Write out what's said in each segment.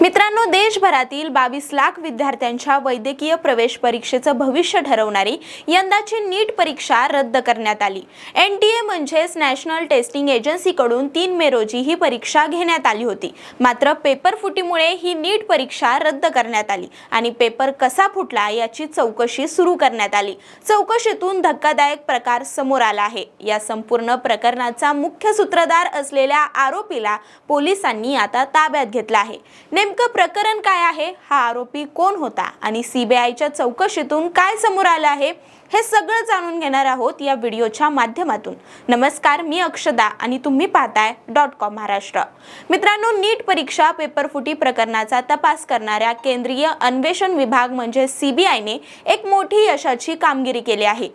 मित्रांनो, देशभरातील 22 लाख विद्यार्थ्यांच्या वैद्यकीय प्रवेश परीक्षेचं भविष्य ठरवणारी यंदाची नीट परीक्षा रद्द करण्यात आली। NTA म्हणजेच नॅशनल टेस्टिंग एजन्सीकडून 3 मे रोजी ही परीक्षा घेण्यात आली होती। मात्र पेपर फुटीमुळे ही नीट परीक्षा रद्द करण्यात आली आणि पेपर कसा फुटला याची चौकशी सुरू करण्यात आली। चौकशीतून धक्कादायक प्रकार समोर आला आहे। या संपूर्ण प्रकरणाचा मुख्य सूत्रधार असलेल्या आरोपीला पोलिसांनी आता ताब्यात घेतलं आहे। नेमकं प्रकरण काय आहे, हा आरोपी कोण होता आणि CBIच्या चौकशीतून काय समोर आलं आहे, हे सगळं जाणून घेणार आहोत या व्हिडिओच्या माध्यमातून। नमस्कार, मी अक्षदा आणि तुम्ही पाहताय .com महाराष्ट्र। मित्रांनो, नीट परीक्षा पेपरफुटी प्रकरणाचा तपास करणाऱ्या केंद्रीय अन्वेषण विभाग म्हणजे CBIने एक मोठी यशाची कामगिरी केली आहे।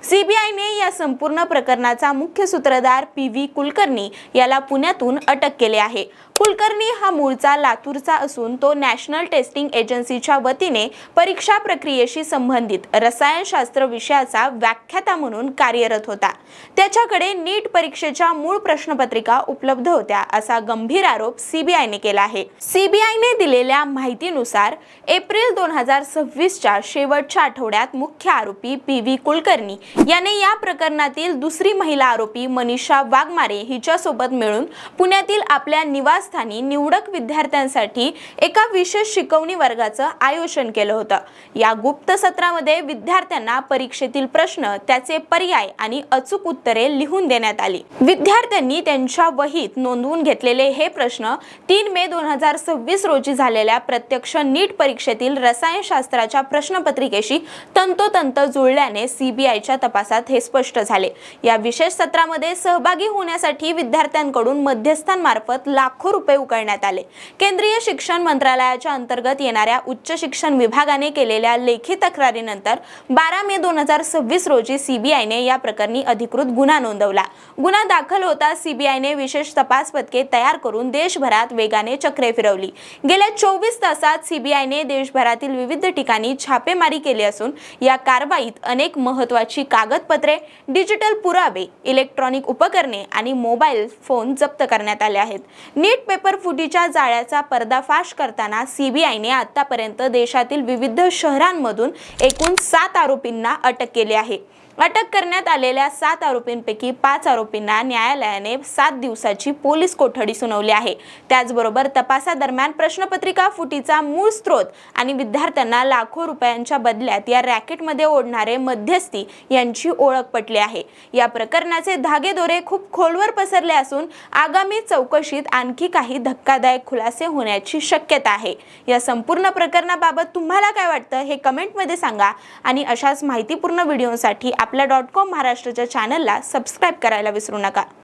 CBIने या संपूर्ण प्रकरणाचा मुख्य सूत्रधार PV कुलकर्णी याला पुण्यातून अटक केली आहे। कुलकर्णी हा मूळचा लातूरचा असून तो नॅशनल टेस्टिंग एजन्सीच्या वतीने परीक्षा प्रक्रियेशी संबंधित रसायनशास्त्र विषयाचा व्याख्याता म्हणून कार्यरत होता। त्याच्याकडे नीट परीक्षेच्या मूळ प्रश्नपत्रिका उपलब्ध होत्या असा गंभीर आरोप CBIने केला आहे। CBIने दिलेल्या माहितीनुसार एप्रिल 2026च्या शेवटच्या आठवड्यात मुख्य आरोपी PV कुलकर्णी याने या प्रकरणातील दुसरी महिला आरोपी मनीषा वाघमारे हिच्यासोबत मिळून पुण्यातील आपल्या निवासस्थानी निवडक विद्यार्थ्यांसाठी एका विशेष शिकवणी वर्गाचं आयोजन केलं होतं। या गुप्त सत्रामध्ये विद्यार्थ्यांना परीक्षेतील प्रश्न, त्याचे पर्याय आणि अचूक उत्तरे लिहून देण्यात आली। विद्यार्थ्यांनी त्यांच्या वहीत नोंदवून घेतलेले हे प्रश्न 3 मे 2026 रोजी झालेल्या प्रत्यक्ष नीट परीक्षेतील रसायनशास्त्राच्या प्रश्नपत्रिकेशी तंतोतंत जुळल्याने CBIच्या तपासात हे स्पष्ट झाले। या विशेष सत्रामध्ये सहभागी होण्यासाठी विद्यार्थ्यांकडून मध्यस्थांमार्फत लाखो रुपये उकळण्यात आले। केंद्रीय शिक्षण मंत्रालयाच्या अंतर्गत येणाऱ्या उच्च शिक्षण विभागाने केलेल्या लेखी तक्रारीनंतर 12 मे 2026 रोजी CBIने या प्रकरणी अधिकृत गुन्हा नोंदवला। गुन्हा दाखल होता CBIने विशेष तपास पथके तयार करून देशभरात वेगाने चक्रे फिरवली। गेल्या 24 तासात CBIने देशभरातील विविध ठिकाणी छापेमारी केली असून या कारवाईत अनेक महत्त्वाची कागदपत्रे, डिजिटल पुरावे, इलेक्ट्रॉनिक उपकरणे आणि मोबाईल फोन जप्त करण्यात आले आहेत। नीट पेपर फुटीच्या जाळ्याचा पर्दाफाश करताना CBIने आतापर्यंत देशातील विविध शहरांमधून एकूण 7 आरोपींना अटक केली आहे। अटक करण्यात आलेल्या 7 आरोपींपैकी 5 आरोपींना न्यायालयाने 7 दिवसाची पोलीस कोठडी सुनावली आहे। त्याचबरोबर तपासादरम्यान प्रश्नपत्रिका फुटीचा मूळ स्रोत आणि विद्यार्थ्यांना लाखो रुपयांच्या बदल्यात या रॅकेटमध्ये ओढणारे मध्यस्थी यांची ओळख पटली आहे। या प्रकरणाचे धागेदोरे खूप खोलवर पसरले असून आगामी चौकशीत आणखी काही धक्कादायक खुलासे होण्याची शक्यता आहे। या संपूर्ण प्रकरणाबाबत तुम्हाला काय वाटतं हे कमेंटमध्ये सांगा आणि अशाच माहितीपूर्ण व्हिडिओसाठी आपल्या .com महाराष्ट्रच्या चॅनलला सबस्क्राइब करायला विसरू नका।